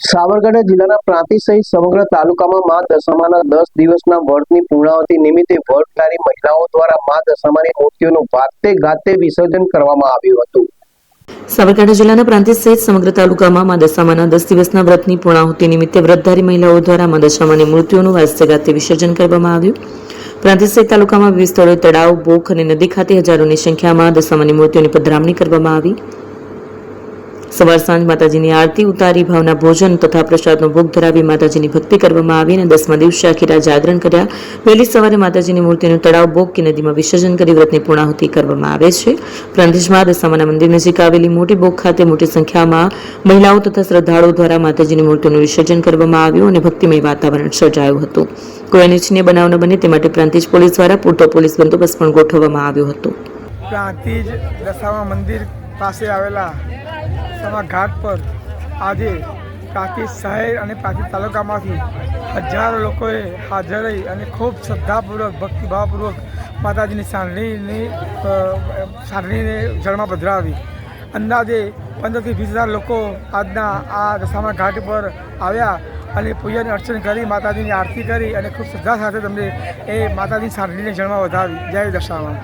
સાબરકાંઠા જિલ્લાના પ્રાંતિજ સહિત સમગ્ર તાલુકામાં મા દશામાના 10 દિવસના વ્રતની પૂર્ણાવતિ નિમિત્તે વ્રતધારી મહિલાઓ દ્વારા મા દશામાની મૂર્તિઓનું વાતે ગાતે વિસર્જન કરવામાં આવ્યું હતું। સાબરકાંઠા જિલ્લાના પ્રાંતિજ સહિત સમગ્ર તાલુકામાં મા દશામાના 10 દિવસના વ્રતની પૂર્ણાહુતિ નિમિત્તે વ્રતધારી મહિલાઓ દ્વારા મા દશામાની મૂર્તિઓનું વાતે ગાતે વિસર્જન કરવામાં આવ્યું। પ્રાંતિજ સહિત તાલુકામાં વિવિધ સ્થળોએ તળાવ, બોખ અને નદી ખાતે હજારોની સંખ્યામાં દશામાની મૂર્તિઓની પધરામણી કરવામાં આવી। સવાર સાંજ માતાજીની આરતી ઉતારી ભાવના ભોજન તથા પ્રસાદનો ભોગ ધરાવી માતાજીની ભક્તિ કરવામાં આવી અને 10મા દિવસે આખી રાત જાગરણ કર્યા। વહેલી સવારે માતાજીની મૂર્તિનું તળાવ, બોગ કે નદીમાં વિસર્જન કરી વ્રતની પૂર્ણાહુતિ કરવામાં આવે છે। પ્રાંતિજમાં દશામાના મંદિર નજીક આવેલી મોટી બોગ ખાતે મોટી સંખ્યામાં મહિલાઓ તથા શ્રદ્ધાળુઓ દ્વારા માતાજીની મૂર્તિનું વિસર્જન કરવામાં આવ્યું અને ભક્તિમય વાતાવરણ સર્જાયું હતું। કોઈ અનિચ્છનીય બનાવ ન બને તે માટે પ્રાંતિજ પોલીસ દ્વારા પૂરતો પોલીસ બંદોબસ્ત પણ ગોઠવવામાં આવ્યો હતો। પ્રાંતિજ દશામા મંદિર પાસે આવેલા સમા ઘાટ પર આજે પ્રાંતિજ શહેર અને પ્રાંતિજ તાલુકામાંથી હજારો લોકોએ હાજર રહી અને ખૂબ શ્રદ્ધાપૂર્વક ભક્તિભાવપૂર્વક માતાજીની સાંડણીને જળમાં પધરાવી। અંદાજે 15 થી 20,000 લોકો આજના આ દશામા ઘાટ પર આવ્યા અને પૂજન અર્ચન કરી માતાજીની આરતી કરી અને ખૂબ શ્રદ્ધા સાથે તમને એ માતાજીની સાંડણીને જળમાં વધાવી। જય દશામા।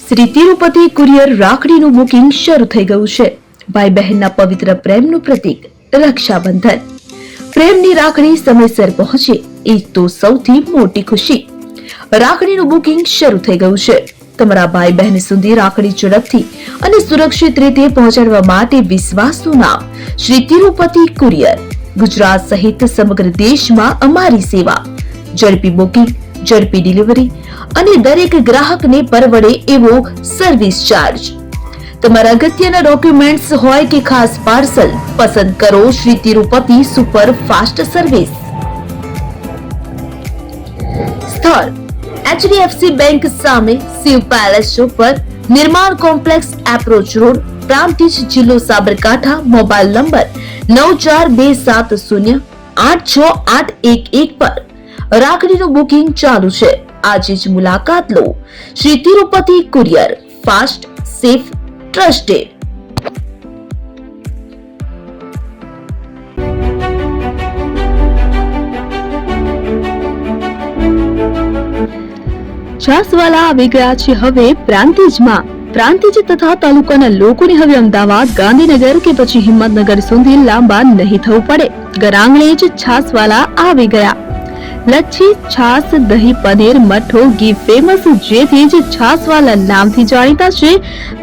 શ્રી તિરુપતિ કુરિયર રાખડીનું બુકિંગ શરૂ થઈ ગયું છે। ભાઈ બહેનના પવિત્ર પ્રેમનું પ્રતીક રક્ષાબંધન। પ્રેમની રાખડી સમયસર પહોંચે એ તો સૌથી મોટી ખુશી। રાખડીનું બુકિંગ શરૂ થઈ ગયું છે। તમારા ભાઈ બહેન સુધી રાખડી ઝડપથી અને સુરક્ષિત રીતે પહોંચાડવા માટે વિશ્વાસનું નામ શ્રી તિરુપતિ કુરિયર। ગુજરાત સહિત સમગ્ર દેશમાં અમારી સેવા। ઝડપી બુકિંગ, ઝડપી ડિલિવરી અને દરેક ગ્રાહકને પરવડે એવો સર્વિસ ચાર્જ। તમારા અગત્યના ડોક્યુમેન્ટ્સ હોય કે ખાસ પાર્સલ, પસંદ કરો Shri Tirupati super fast service. સ્થળ HDFC બેંક સામે, શિવ પેલેસ ઉપર, નિર્માણ કોમ્પ્લેક્સ, એપ્રોચ રોડ, પ્રાંતિજ, જિલ્લો સાબરકાંઠા। મોબાઈલ નંબર 9427086811 પર રાખડીનું બુકિંગ ચાલુ છે। આજે જ મુલાકાત લો। Shri Tirupati courier, fast, safe, trusted. છાસવાલા આવી ગયા છે હવે પ્રાંતિજમાં। પ્રાંતિજ તથા તાલુકાના લોકોને હવે અમદાવાદ, ગાંધીનગર કે પછી હિંમતનગર સુધી લાંબા નહીં થવું પડે। ઘરાંગણે જ છાસવાલા આવી ગયા। લચ્છી, છાસ, દહીં, પનીર, મઠો, ઘી ફેમસ, જેથી જ છાસવાલા નામથી જાણીતા છે।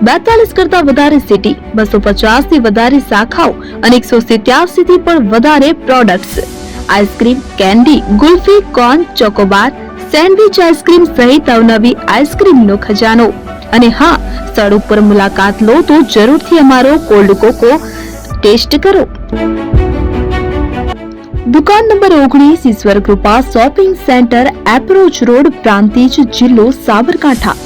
42 કરતા વધારે સિટી, 250 થી વધારે શાખાઓ અને 187 થી પણ વધારે products. Ice cream, candy, kulfi, corn, Chocobar, sandwich ice cream સહિત અવનવી આઈસ્ક્રીમનો ખજાનો। અને હા, સ્થળ ઉપર મુલાકાત લો તો જરૂરથી અમારો કોલ્ડ કોકો ટેસ્ટ કરો। દુકાન number 19, Ishwar Krupa shopping centre, approach road, Prantij, જિલ્લો Sabarkantha.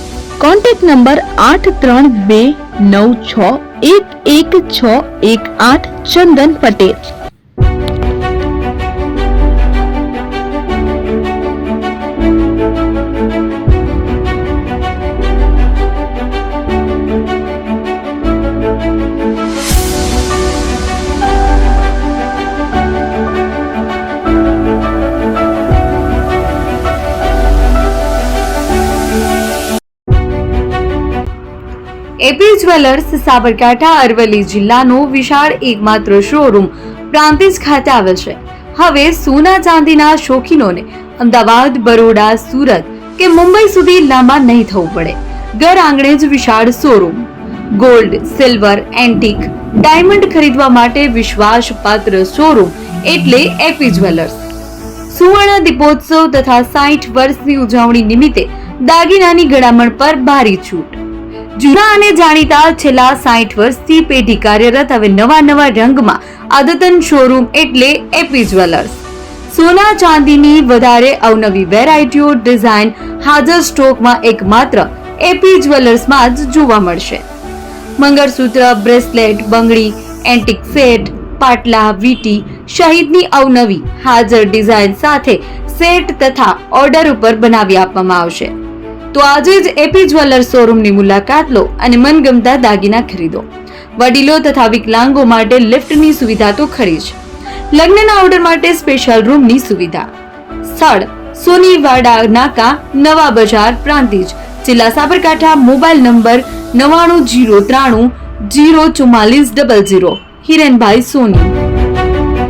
Contact number 8326111618 Chandan Patel. AP jewellers Sabarkantha Aravalli જિલ્લાનો વિશાળ એકમાત્ર શોરૂમ પ્રાંતિજ ખાતે આવેલ છે। હવે સોના ચાંદીના શોખીનોને અમદાવાદ, બરોડા, સુરત કે મુંબઈ સુધી લાંબા નહીં થવું પડે। ઘર આંગણે જ વિશાળ showroom. Gold, silver, antique, diamond ખરીદવા માટે વિશ્વાસપાત્ર શોરૂમ એટલે એપી જ્વેલર્સ। સુવર્ણ દીપોત્સવ તથા 60 વર્ષની ઉજવણી નિમિત્તે દાગીનાની ગળામણ પર ભારી છૂટ। જૂના અને જાણીતા છેલ્લા 60 વર્ષથી પેઢી કાર્યરત હવે નવા રંગમાં અદ્યતન શોરૂમ એટલે એપી જ્વેલર્સ। સોના ચાંદીની વધારે અવનવી વેરાયટીઓ, ડિઝાઇન હાજર સ્ટોકમાં એકમાત્ર એપી જ્વેલર્સમાં જ જોવા મળશે। મંગળસૂત્ર, બ્રેસલેટ, બંગડી, એન્ટિક સેટ, પાટલા, વીટી સહિતની અવનવી હાજર ડિઝાઇન સાથે સેટ તથા ઓર્ડર ઉપર બનાવી આપવામાં આવશે. તો આજે જ એપી જ્વેલર્સ શોરૂમની મુલાકાત લો અને મનગમતા દાગીના ખરીદો. વડીલો તથા વિકલાંગો માટે લિફ્ટની સુવિધા તો ખરી જ, લગ્નના ઓર્ડર માટે સ્પેશિયલ રૂમની સુવિધા. સ્થળ સોનીવાડા નાકા, નવા બજાર, પ્રાંતિજ, જિલ્લા સાબરકાંઠા. Mobile number 9903304400. હિરેનભાઈ સોની.